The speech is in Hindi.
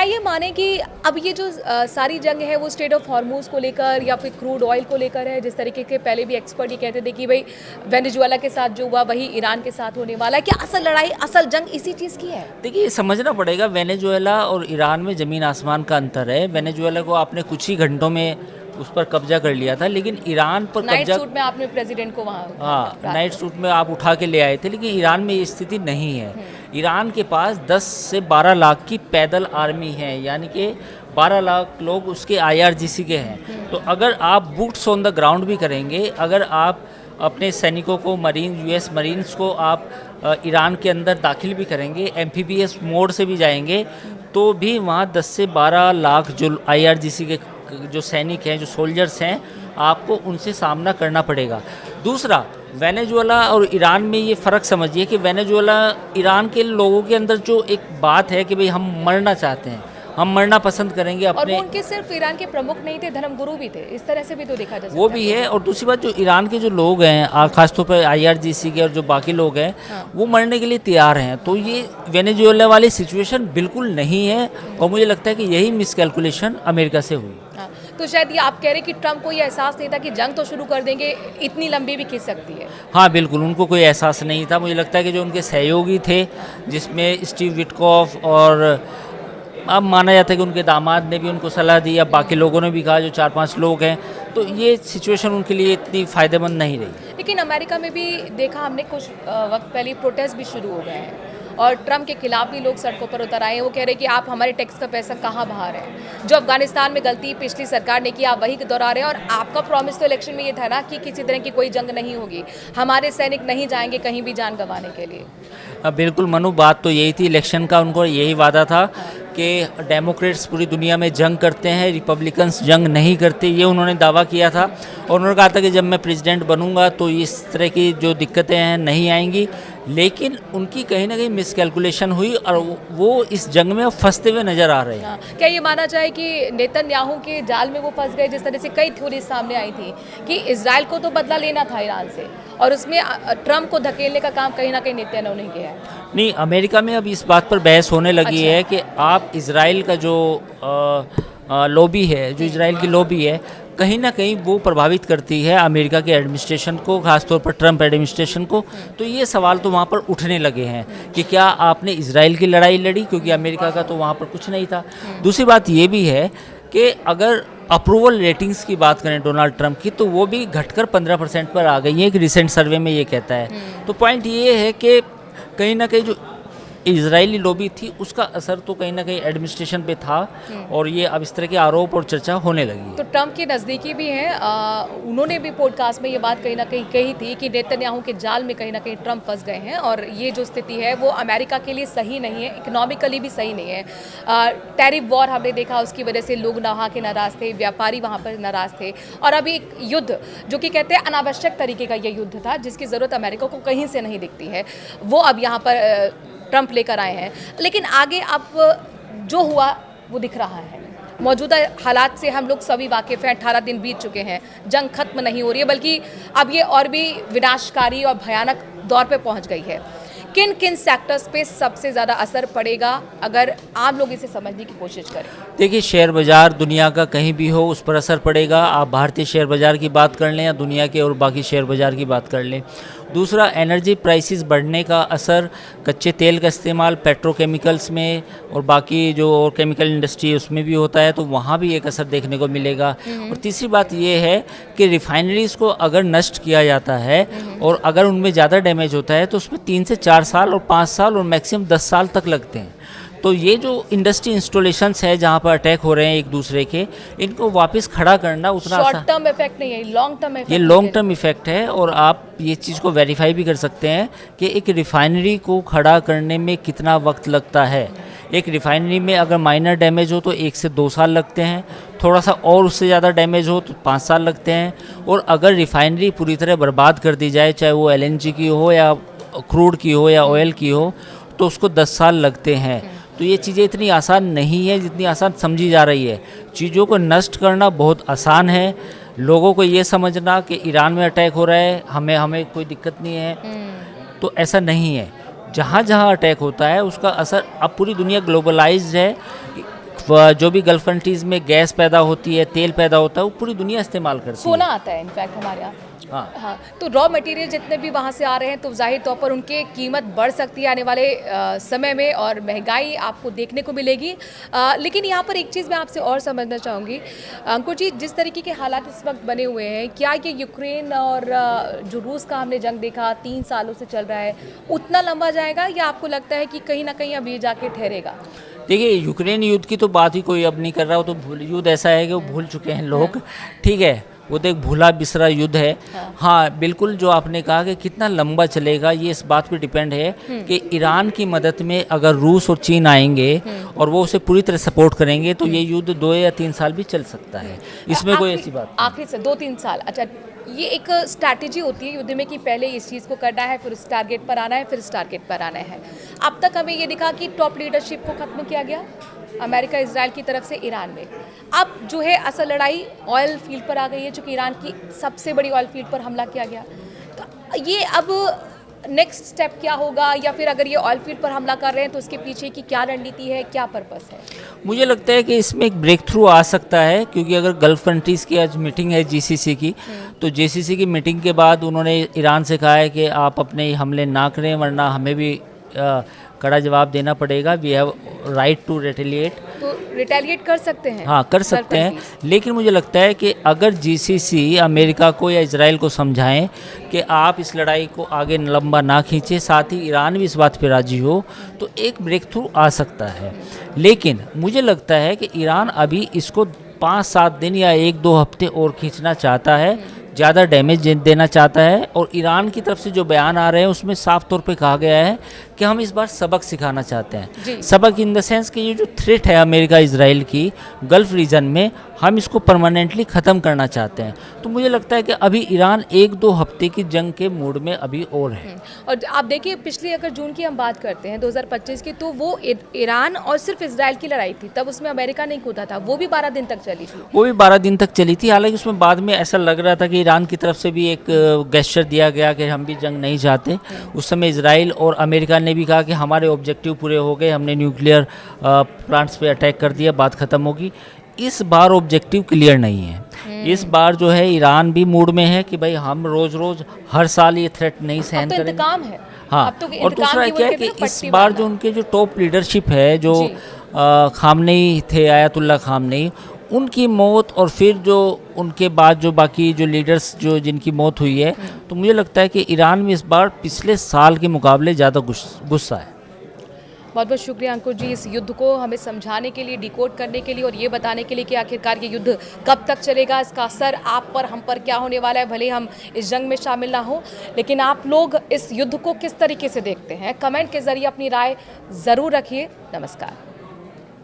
क्या ये माने कि अब ये जो सारी जंग है वो स्ट्रेट ऑफ हॉर्मूज को लेकर या फिर क्रूड ऑयल को लेकर है, जिस तरीके के पहले भी एक्सपर्ट ये कहते थे कि भाई वेनेजुएला के साथ जो हुआ वही ईरान के साथ होने वाला है, क्या असल लड़ाई असल जंग इसी चीज़ की है? देखिए, ये समझना पड़ेगा, वेनेजुएला और ईरान में ज़मीन आसमान का अंतर है। वेनेजुएला को आपने कुछ ही घंटों में उस पर कब्जा कर लिया था, लेकिन ईरान पर नाइट कब्जा, सूट में आपने प्रेसिडेंट को वहाँ हाँ, नाइट सूट में आप उठा के ले आए थे, लेकिन ईरान में ये स्थिति नहीं है। ईरान के पास 10 से 12 लाख की पैदल आर्मी है, यानी कि 12 लाख लोग उसके IRGC के हैं। तो अगर आप बूट्स ऑन द ग्राउंड भी करेंगे, अगर आप अपने सैनिकों को, US मरीन्स को आप ईरान के अंदर दाखिल भी करेंगे, एम्फीबियस मोड से भी जाएंगे, तो भी वहाँ 10 से 12 लाख जो IRGC के जो सैनिक हैं, जो सोल्जर्स हैं, आपको उनसे सामना करना पड़ेगा। दूसरा, वेनेजुएला और ईरान में ये फ़र्क समझिए कि वेनेजुएला, ईरान के लोगों के अंदर जो एक बात है कि भाई हम मरना चाहते हैं, हम मरना पसंद करेंगे और अपने, वो उनके सिर्फ ईरान के प्रमुख नहीं थे, धर्मगुरु भी थे, इस तरह से भी तो देखा जा सकता वो भी है। और दूसरी बात, जो ईरान के जो लोग हैं, खासतौर पर IRGC के और जो बाकी लोग हैं, वो मरने के लिए तैयार हैं। तो ये वेनेजुएला वाली सिचुएशन बिल्कुल नहीं है, और मुझे लगता है कि यही मिसकैलकुलेशन अमेरिका से हुई। हाँ, तो शायद ये आप कह रहे हैं कि ट्रम्प को ये एहसास नहीं था कि जंग तो शुरू कर देंगे, इतनी लंबी भी खिंच सकती है। हाँ बिल्कुल, उनको कोई एहसास नहीं था। मुझे लगता है कि जो उनके सहयोगी थे, जिसमें स्टीव विटकॉफ, और अब माना जाता है कि उनके दामाद ने भी उनको सलाह दी, अब बाकी लोगों ने भी कहा, जो 4-5 लोग हैं, तो ये सिचुएशन उनके लिए इतनी फ़ायदेमंद नहीं रही। लेकिन अमेरिका में भी देखा हमने, कुछ वक्त पहले प्रोटेस्ट भी शुरू हो गए हैं और ट्रम्प के खिलाफ भी लोग सड़कों पर उतर आए हैं। वो कह रहे हैं कि आप हमारे टैक्स का पैसा कहाँ बहा रहे हैं, जो अफगानिस्तान में गलती पिछली सरकार ने की आप वही दोहरा रहे हैं। और आपका प्रॉमिस तो इलेक्शन में ये था ना कि किसी तरह की कोई जंग नहीं होगी, हमारे सैनिक नहीं जाएंगे कहीं भी जान गंवाने के लिए। बिल्कुल मनु, बात तो यही थी, इलेक्शन का उनको यही वादा था कि डेमोक्रेट्स पूरी दुनिया में जंग करते हैं, रिपब्लिकन्स जंग नहीं करते, ये उन्होंने दावा किया था। और उन्होंने कहा था कि जब मैं प्रेसिडेंट बनूंगा तो इस तरह की जो दिक्कतें हैं नहीं आएंगी। लेकिन उनकी कहीं ना कहीं मिसकैलकुलेशन हुई और वो इस जंग में फंसते हुए नज़र आ रहे हैं। क्या ये माना जाए कि नेतन्याहू के जाल में वो फंस गए, जिस तरह से कई थ्योरी सामने आई थी कि इजराइल को तो बदला लेना था ईरान से, और उसमें ट्रम्प को धकेलने का काम कहीं ना कहीं नेतन्याहू ने किया है? नहीं, अमेरिका में अब इस बात पर बहस होने लगी है कि आप इजराइल का जो लॉबी है, जो इजराइल की लॉबी है, कहीं ना कहीं वो प्रभावित करती है अमेरिका के एडमिनिस्ट्रेशन को, खासतौर पर ट्रम्प एडमिनिस्ट्रेशन को। तो ये सवाल तो वहाँ पर उठने लगे हैं कि क्या आपने इजराइल की लड़ाई लड़ी, क्योंकि अमेरिका का तो वहाँ पर कुछ नहीं था। दूसरी बात ये भी है कि अगर अप्रूवल रेटिंग्स की बात करें डोनाल्ड ट्रम्प की, तो वो भी घटकर 15% पर आ गई है, एक रिसेंट सर्वे में ये कहता है। तो पॉइंट ये है कि कहीं ना कहीं जो इजरायली लॉबी थी उसका असर तो कहीं ना कहीं एडमिनिस्ट्रेशन पे था, और ये अब इस तरह के आरोप और चर्चा होने लगी। तो ट्रम्प के नज़दीकी भी हैं, उन्होंने भी पॉडकास्ट में ये बात कहीं ना कहीं कही थी कि नेतन्याहू के जाल में कहीं ना कहीं ट्रम्प फंस गए हैं, और ये जो स्थिति है वो अमेरिका के लिए सही नहीं है, इकोनॉमिकली भी सही नहीं है। टैरिफ वॉर हमने देखा, उसकी वजह से लोग वहाँ के नाराज़ थे, व्यापारी वहाँ पर नाराज़ थे, और अभी एक युद्ध जो कि कहते हैं अनावश्यक तरीके का ये युद्ध था, जिसकी ज़रूरत अमेरिका को कहीं से नहीं दिखती है, वो अब यहाँ पर ट्रम्प लेकर आए हैं। लेकिन आगे अब जो हुआ वो दिख रहा है, मौजूदा हालात से हम लोग सभी वाकिफ़ हैं। 18 दिन बीत चुके हैं, जंग खत्म नहीं हो रही है, बल्कि अब ये और भी विनाशकारी और भयानक दौर पे पहुंच गई है। किन किन सेक्टर्स पे सबसे ज़्यादा असर पड़ेगा, अगर आम लोग इसे समझने की कोशिश करें? देखिए, शेयर बाज़ार दुनिया का कहीं भी हो उस पर असर पड़ेगा। आप भारतीय शेयर बाज़ार की बात कर लें या दुनिया के और बाकी शेयर बाज़ार की बात कर लें। दूसरा, एनर्जी प्राइसेस बढ़ने का असर, कच्चे तेल का इस्तेमाल पेट्रोकेमिकल्स में और बाकी जो और केमिकल इंडस्ट्री है उसमें भी होता है, तो वहाँ भी एक असर देखने को मिलेगा। और तीसरी बात ये है कि रिफाइनरीज़ को अगर नष्ट किया जाता है और अगर उनमें ज़्यादा डैमेज होता है तो उसमें 3 से 4 साल और 5 साल और मैक्सिमम 10 साल तक लगते हैं। तो ये जो इंडस्ट्री इंस्टॉलेशंस है जहाँ पर अटैक हो रहे हैं एक दूसरे के, इनको वापस खड़ा करना उतना शॉर्ट टर्म इफेक्ट नहीं है, लॉन्ग टर्म इफेक्ट, ये लॉन्ग टर्म इफेक्ट है। और आप ये चीज़ को वेरीफाई भी कर सकते हैं कि एक रिफाइनरी को खड़ा करने में कितना वक्त लगता है। एक रिफाइनरी में अगर माइनर डैमेज हो तो 1 से 2 साल लगते हैं, थोड़ा सा और उससे ज़्यादा डैमेज हो तो 5 साल लगते हैं, और अगर रिफाइनरी पूरी तरह बर्बाद कर दी जाए, चाहे वो LNG की हो या क्रूड की हो या ऑयल की हो, तो उसको 10 साल लगते हैं। तो ये चीज़ें इतनी आसान नहीं है जितनी आसान समझी जा रही है। चीज़ों को नष्ट करना बहुत आसान है, लोगों को ये समझना कि ईरान में अटैक हो रहा है, हमें कोई दिक्कत नहीं है, तो ऐसा नहीं है। जहाँ जहाँ अटैक होता है उसका असर, अब पूरी दुनिया ग्लोबलाइज्ड है, जो भी गल्फ कंट्रीज़ में गैस पैदा होती है, तेल पैदा होता है, वो पूरी दुनिया इस्तेमाल करती है। सोना आता है इनफैक्ट हमारे यहाँ। हाँ, हाँ, तो रॉ मटेरियल जितने भी वहाँ से आ रहे हैं तो जाहिर तौर पर उनकी कीमत बढ़ सकती है आने वाले समय में, और महंगाई आपको देखने को मिलेगी। लेकिन यहाँ पर एक चीज़ मैं आपसे और समझना चाहूँगी अंकुर जी, जिस तरीके के हालात इस वक्त बने हुए हैं, क्या ये यूक्रेन और जो रूस का हमने जंग देखा 3 सालों से चल रहा है, उतना लंबा जाएगा, या आपको लगता है कि कहीं ना कहीं अब ये जाके ठहरेगा? देखिए यूक्रेन युद्ध की तो बात ही कोई अब नहीं कर रहा, वो तो युद्ध ऐसा है कि वो भूल चुके हैं लोग, ठीक है, वो तो एक भूला बिसरा युद्ध है। हाँ बिल्कुल, जो आपने कहा कि कितना लंबा चलेगा ये इस बात पे डिपेंड है कि ईरान की मदद में अगर रूस और चीन आएंगे और वो उसे पूरी तरह सपोर्ट करेंगे तो ये युद्ध 2 या 3 साल भी चल सकता है, इसमें कोई ऐसी बात नहीं। आखिर से 2-3 साल, अच्छा, ये एक स्ट्रैटेजी होती है युद्ध में कि पहले इस चीज़ को करना है, फिर इस टारगेट पर आना है, फिर इस टारगेट पर आना है। अब तक हमें ये दिखा कि टॉप लीडरशिप को ख़त्म किया गया अमेरिका इजराइल की तरफ से ईरान में। अब जो है असल लड़ाई ऑयल फील्ड पर आ गई है, जो कि ईरान की सबसे बड़ी ऑयल फील्ड पर हमला किया गया। तो ये अब नेक्स्ट स्टेप क्या होगा, या फिर अगर ये ऑयल फील्ड पर हमला कर रहे हैं तो उसके पीछे की क्या रणनीति है, क्या पर्पस है? मुझे लगता है कि इसमें एक ब्रेक थ्रू आ सकता है, क्योंकि अगर गल्फ कंट्रीज़ की आज मीटिंग है जीसीसी की, तो जीसीसी की मीटिंग के बाद उन्होंने ईरान से कहा है कि आप अपने हमले ना करें वरना हमें भी कड़ा जवाब देना पड़ेगा, we have right to retaliate. तो रिटेलिएट कर सकते हैं? हाँ कर सकते हैं, लेकिन मुझे लगता है कि अगर जीसीसी अमेरिका को या इजराइल को समझाएं कि आप इस लड़ाई को आगे लंबा ना खींचे, साथ ही ईरान भी इस बात पे राजी हो, तो एक ब्रेक थ्रू आ सकता है। लेकिन मुझे लगता है कि ईरान अभी इसको 5-7 दिन या 1-2 हफ्ते और खींचना चाहता है, ज़्यादा डैमेज देना चाहता है। और ईरान की तरफ से जो बयान आ रहे हैं उसमें साफ तौर पे कहा गया है कि हम इस बार सबक सिखाना चाहते हैं। सबक इन द सेंस कि ये जो थ्रेट है अमेरिका इजराइल की गल्फ रीजन में, हम इसको परमानेंटली ख़त्म करना चाहते हैं। तो मुझे लगता है कि अभी ईरान 1-2 हफ्ते की जंग के मूड में अभी और है। और आप देखिए, पिछली अगर जून की हम बात करते हैं 2025 की, तो वो ईरान और सिर्फ इजराइल की लड़ाई थी, तब उसमें अमेरिका नहीं कूदा था, वो भी 12 दिन तक चली थी। वो भी 12 दिन तक चली थी, हालांकि उसमें बाद में ऐसा लग रहा था कि ईरान की तरफ से भी एक गेस्चर दिया गया कि हम भी जंग नहीं चाहते। उस समय इजराइल और अमेरिका ने भी कहा कि हमारे ऑब्जेक्टिव पूरे हो गए, हमने न्यूक्लियर प्लांट्स पे अटैक कर दिया, बात ख़त्म होगी। इस बार ऑब्जेक्टिव क्लियर नहीं है। इस बार जो है ईरान भी मूड में है कि भाई हम रोज़ रोज़ हर साल ये थ्रेट नहीं सहन करेंगे। इंतकाम है। हाँ, और दूसरा क्या है कि इस बार जो उनके जो टॉप लीडरशिप है, जो खामनेई थे, आयतुल्ला खामनेई, उनकी मौत और फिर जो उनके बाद जो बाकी जो लीडर्स जो जिनकी मौत हुई है, तो मुझे लगता है कि ईरान में इस बार पिछले साल के मुकाबले ज़्यादा गुस्सा है। बहुत बहुत शुक्रिया अंकुर जी, इस युद्ध को हमें समझाने के लिए, डिकोड करने के लिए, और ये बताने के लिए कि आखिरकार ये युद्ध कब तक चलेगा, इसका असर आप पर, हम पर क्या होने वाला है। भले हम इस जंग में शामिल ना हो, लेकिन आप लोग इस युद्ध को किस तरीके से देखते हैं, कमेंट के जरिए अपनी राय ज़रूर रखिए। नमस्कार।